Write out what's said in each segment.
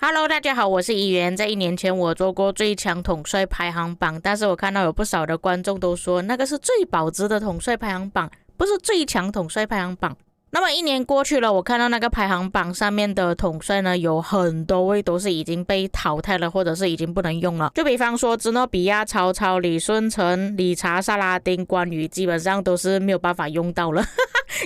Hello，大家好，我是怡元。在1年前，我做过最强统帅排行榜，但是我看到有不少的观众都说那个是最保值的统帅排行榜，不是最强统帅排行榜。那么1年过去了，我看到那个排行榜上面的统帅呢，有很多位都是已经被淘汰了，或者是已经不能用了。就比方说芝诺比亚、曹操、李舜臣、理查、萨拉丁、关羽，基本上都是没有办法用到了。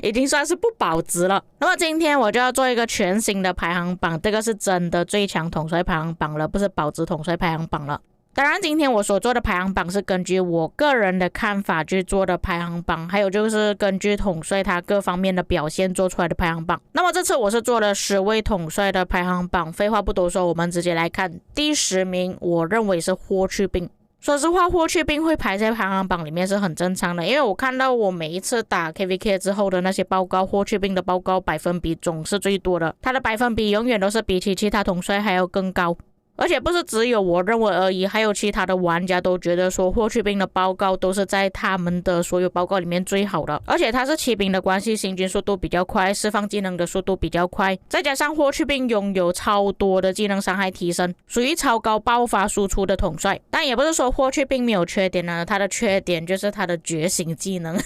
已经算是不保值了。那么今天我就要做一个全新的排行榜，这个是真的最强统帅排行榜了，不是保值统帅排行榜了。当然今天我所做的排行榜是根据我个人的看法去做的排行榜，还有就是根据统帅他各方面的表现做出来的排行榜。那么这次我是做了10位统帅的排行榜，废话不多说，我们直接来看。第10名我认为是霍去病。说实话，霍去病会排在排行榜里面是很正常的，因为我看到我每一次打 KVK 之后的那些报告，霍去病的报告百分比总是最多的，他的百分比永远都是比起其他统帅还要更高。而且不是只有我认为而已，还有其他的玩家都觉得说霍去病的报告都是在他们的所有报告里面最好的。而且他是骑兵的关系，行军速度比较快，释放技能的速度比较快，再加上霍去病拥有超多的技能伤害提升，属于超高爆发输出的统帅。但也不是说霍去病没有缺点呢，他的缺点就是他的觉醒技能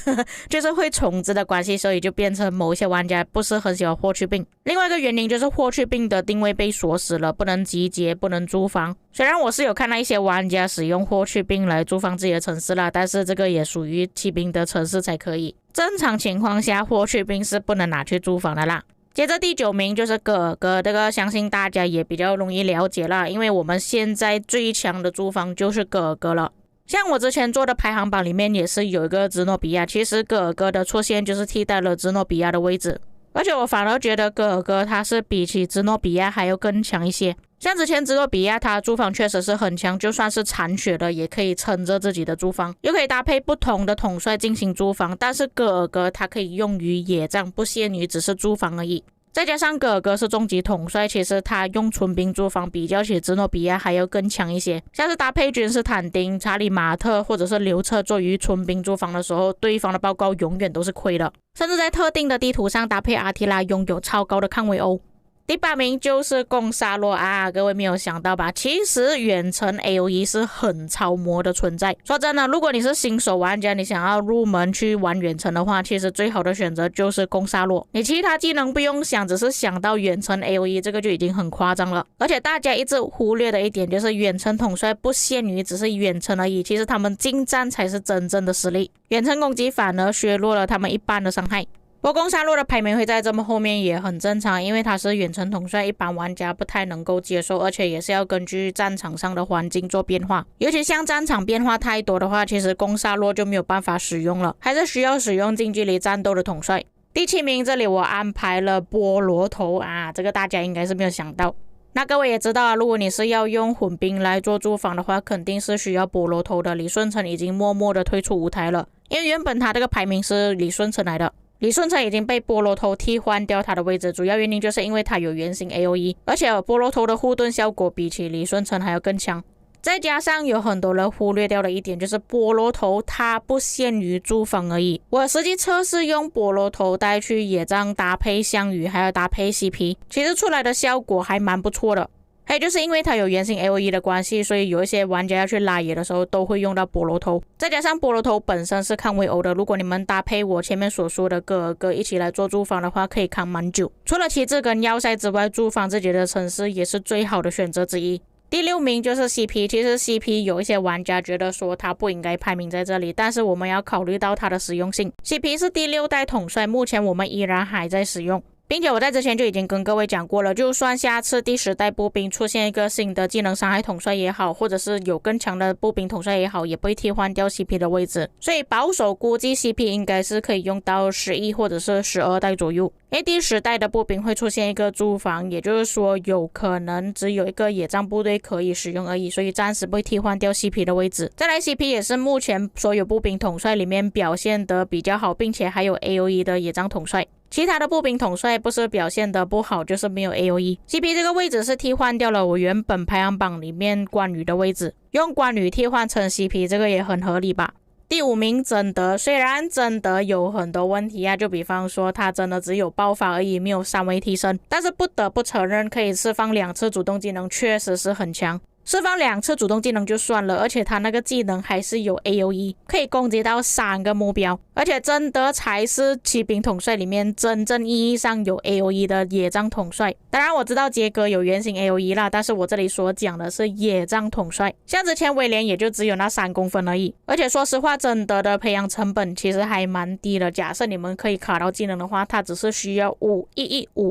就是会虫子的关系，所以就变成某一些玩家不是很喜欢霍去病。另外一个原因就是霍去病的定位被锁死了，不能集结，不能驻防。虽然我是有看到一些玩家使用霍去病来驻防自己的城市啦，但是这个也属于骑兵的城市才可以。正常情况下，霍去病是不能拿去驻防的啦。接着第9名就是哥尔哥，这个相信大家也比较容易了解啦，因为我们现在最强的驻防就是哥尔哥了。像我之前做的排行榜里面也是有一个芝诺比亚，其实哥尔哥的出现就是替代了芝诺比亚的位置。而且我反而觉得哥尔哥他是比起芝诺比亚还要更强一些。像之前芝诺比亚他驻防确实是很强，就算是残血的也可以撑着自己的驻防，又可以搭配不同的统帅进行驻防。但是哥尔哥它可以用于野战，不限于只是驻防而已。再加上哥尔哥是终极统帅，其实他用纯兵驻防比较起芝诺比亚还要更强一些。像是搭配君士坦丁、查理马特或者是刘彻作为纯兵驻防的时候，对方的报告永远都是亏的，甚至在特定的地图上搭配阿提拉拥有超高的抗围殴。第8名就是贡沙洛啊，各位没有想到吧？其实远程 AOE 是很超模的存在。说真的，如果你是新手玩家，你想要入门去玩远程的话，其实最好的选择就是贡沙洛。你其他技能不用想，只是想到远程 AOE 这个就已经很夸张了。而且大家一直忽略的一点就是远程统帅不限于只是远程而已，其实他们近战才是真正的实力，远程攻击反而削弱了他们一般的伤害。不过贡沙洛的排名会在这么后面也很正常，因为他是远程统帅，一般玩家不太能够接受，而且也是要根据战场上的环境做变化。尤其像战场变化太多的话，其实贡沙洛就没有办法使用了，还是需要使用近距离战斗的统帅。第7名这里我安排了波罗头啊，这个大家应该是没有想到。那各位也知道啊，如果你是要用混兵来做驻防的话，肯定是需要波罗头的。李舜臣已经默默的退出舞台了，因为原本他这个排名是李舜臣来的。李舜臣已经被波罗头替换掉他的位置，主要原因就是因为他有原型 AOE， 而且波罗头的护盾效果比起李舜臣还要更强。再加上有很多人忽略掉的一点，就是波罗头它不限于驻防而已。我实际测试用波罗头带去野战搭配项羽还有搭配 CP， 其实出来的效果还蛮不错的。还有就是因为它有原型 AOE 的关系，所以有一些玩家要去拉野的时候都会用到波罗头。再加上波罗头本身是抗围殴的，如果你们搭配我前面所说的哥尔哥一起来做驻防的话，可以扛蛮久。除了旗帜跟要塞之外，驻防自己的城市也是最好的选择之一。第6名就是 CP， 其实 CP 有一些玩家觉得说它不应该排名在这里，但是我们要考虑到它的实用性。CP 是第6代统帅，目前我们依然还在使用。并且我在之前就已经跟各位讲过了，就算下次第10代步兵出现一个新的技能伤害统帅也好，或者是有更强的步兵统帅也好，也不会替换掉 CP 的位置。所以保守估计 CP 应该是可以用到11或者是12代左右。因为第10代的步兵会出现一个驻防，也就是说有可能只有一个野战部队可以使用而已，所以暂时不会替换掉 CP 的位置。再来 CP 也是目前所有步兵统帅里面表现得比较好，并且还有 AOE 的野战统帅。其他的步兵统帅不是表现得不好，就是没有 AOE。CP 这个位置是替换掉了我原本排行榜里面关羽的位置，用关羽替换成 CP， 这个也很合理吧。第5名贞德，虽然贞德有很多问题啊，就比方说他真的只有爆发而已，没有3维提升，但是不得不承认可以释放2次主动技能确实是很强。释放2次主动技能就算了，而且他那个技能还是有 AOE， 可以攻击到3个目标，而且贞德才是骑兵统帅里面真正意义上有 AOE 的野战统帅。当然我知道杰哥有原型 AOE 啦，但是我这里所讲的是野战统帅，像之前威廉也就只有那3公分而已。而且说实话，贞德的培养成本其实还蛮低的，假设你们可以卡到技能的话，它只是需要5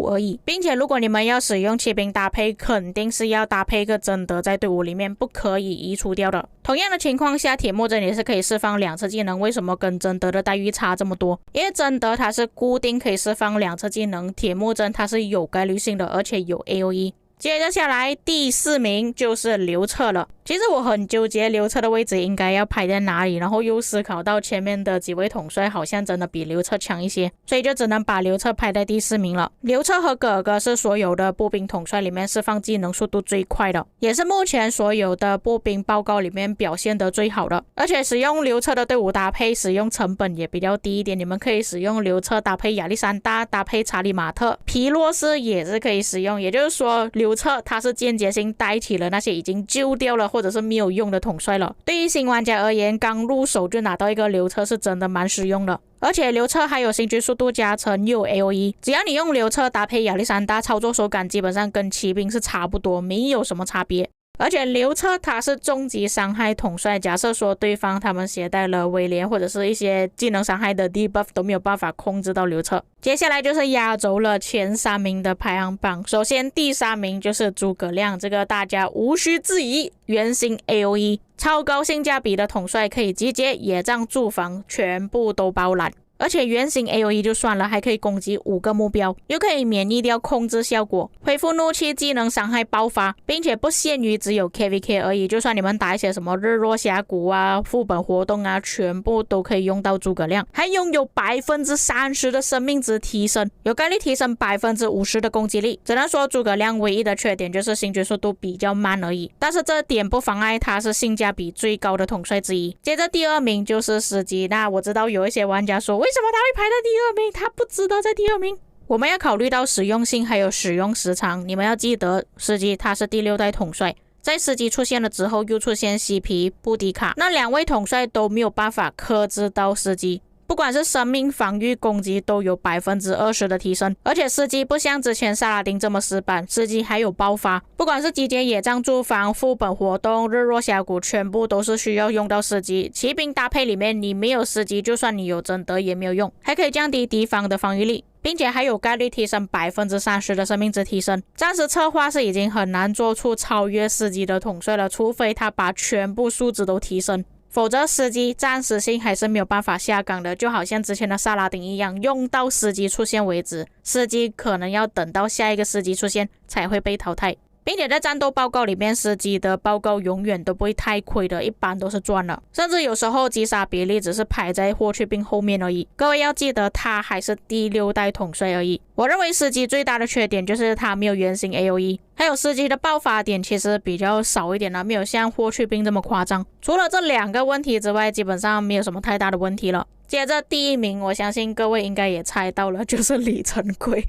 而已，并且如果你们要使用骑兵搭配，肯定是要搭配一个贞德在队伍里面，不可以移除掉的。同样的情况下，铁木真也是可以释放2次技能，为什么跟贞德的待遇差这么多？因为贞德它是固定可以释放2次技能，铁木真它是有概率性的，而且有 AOE。接着下来第4名就是刘彻了。其实我很纠结刘彻的位置应该要排在哪里，然后又思考到前面的几位统帅好像真的比刘彻强一些，所以就只能把刘彻排在第4名了。刘彻和哥哥是所有的步兵统帅里面释放技能速度最快的，也是目前所有的步兵报告里面表现得最好的，而且使用刘彻的队伍搭配使用成本也比较低一点，你们可以使用刘彻搭配亚历山大，搭配查理马特，皮洛斯也是可以使用，也就是说刘彻他是间接性代替了那些已经旧掉了或者是没有用的统帅了。对于新玩家而言，刚入手就拿到一个刘彻是真的蛮实用的，而且刘彻还有行军速度加成又有 AOE， 只要你用刘彻搭配亚历山大，操作手感基本上跟骑兵是差不多，没有什么差别。而且刘彻他是终极伤害统帅，假设说对方他们携带了威廉或者是一些技能伤害的 debuff 都没有办法控制到刘彻。接下来就是压轴了，前3名的排行榜。首先第3名就是诸葛亮，这个大家无需质疑，原型 AOE 超高性价比的统帅，可以集结野战驻防全部都包揽。而且原型 AOE 就算了，还可以攻击5个目标，又可以免疫掉控制效果，恢复怒气技能伤害爆发，并且不限于只有 KVK 而已，就算你们打一些什么日落峡谷啊、副本活动啊，全部都可以用到诸葛亮。还拥有 30% 的生命值提升，有概率提升 50% 的攻击力。只能说诸葛亮唯一的缺点就是行军速度比较慢而已，但是这点不妨碍他是性价比最高的统帅之一。接着第2名就是司机，那我知道有一些玩家说为什么他会排在第2名，他不知道在第2名。我们要考虑到实用性还有使用时长，你们要记得司机他是第6代统帅，在司机出现了之后又出现西皮、布迪卡，那2位统帅都没有办法克制到司机，不管是生命、防御、攻击都有 20% 的提升，而且司机不像之前萨拉丁这么死板，司机还有爆发，不管是集结野战驻防、副本活动、日落峡谷，全部都是需要用到司机。骑兵搭配里面你没有司机，就算你有贞德也没有用，还可以降低敌方的防御力，并且还有概率提升 30% 的生命值提升。暂时策划是已经很难做出超越司机的统帅了，除非他把全部数值都提升，否则司机暂时性还是没有办法下岗的，就好像之前的萨拉丁一样，用到司机出现为止，司机可能要等到下一个司机出现才会被淘汰。并且在战斗报告里面，司机的报告永远都不会太亏的，一般都是赚了，甚至有时候击杀比例只是排在霍去病后面而已。各位要记得，他还是第6代统帅而已。我认为司机最大的缺点就是他没有原型 AOE， 还有司机的爆发点其实比较少一点啦，没有像霍去病这么夸张。除了这2个问题之外，基本上没有什么太大的问题了。接着第1名，我相信各位应该也猜到了，就是李成桂。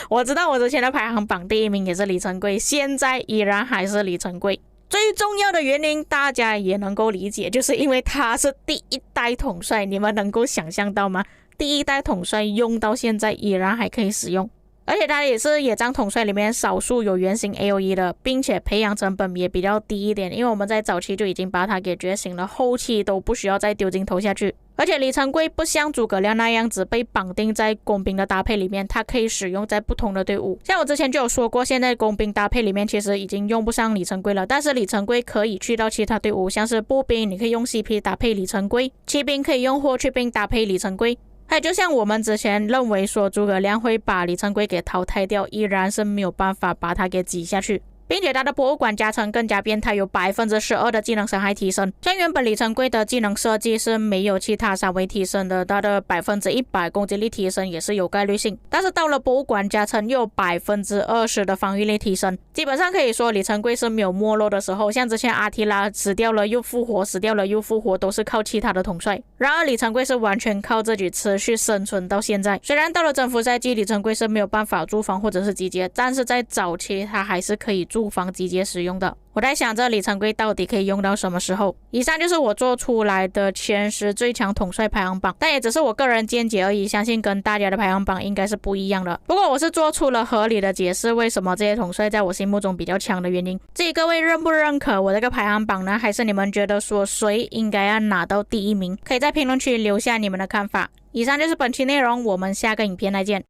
我知道我之前的排行榜第1名也是李成桂，现在依然还是李成桂。最重要的原因大家也能够理解，就是因为他是第1代统帅，你们能够想象到吗？第1代统帅用到现在依然还可以使用，而且他也是野战统帅里面少数有原型 AOE 的，并且培养成本也比较低一点，因为我们在早期就已经把他给觉醒了，后期都不需要再丢镜头下去。而且李成桂不像诸葛亮那样子被绑定在工兵的搭配里面，他可以使用在不同的队伍。像我之前就有说过，现在工兵搭配里面其实已经用不上李成桂了，但是李成桂可以去到其他队伍，像是步兵你可以用 CP 搭配李成桂，骑兵可以用霍去病搭配李成桂。还有就像我们之前认为说诸葛亮会把李成桂给淘汰掉，依然是没有办法把他给挤下去。并且他的博物馆加成更加变态，有12%的技能伤害提升。像原本里程柜的技能设计是没有其他稍微提升的，它的100%攻击力提升也是有概率性，但是到了博物馆加成又有20%的防御力提升，基本上可以说里程柜是没有没落的时候。像之前阿提拉死掉了又复活，死掉了又复活，都是靠其他的统帅。然而里程柜是完全靠自己持续生存到现在。虽然到了征服赛季里程柜是没有办法驻防或者是集结，但是在早期它还是可以驻防集结使用的。我在想这里程柜到底可以用到什么时候。以上就是我做出来的前10最强统帅排行榜，但也只是我个人见解而已，相信跟大家的排行榜应该是不一样的。不过我是做出了合理的解释，为什么这些统帅在我心目中比较强的原因。至于各位认不认可我这个排行榜呢？还是你们觉得说谁应该要拿到第1名？可以在评论区留下你们的看法。以上就是本期内容，我们下个影片再见。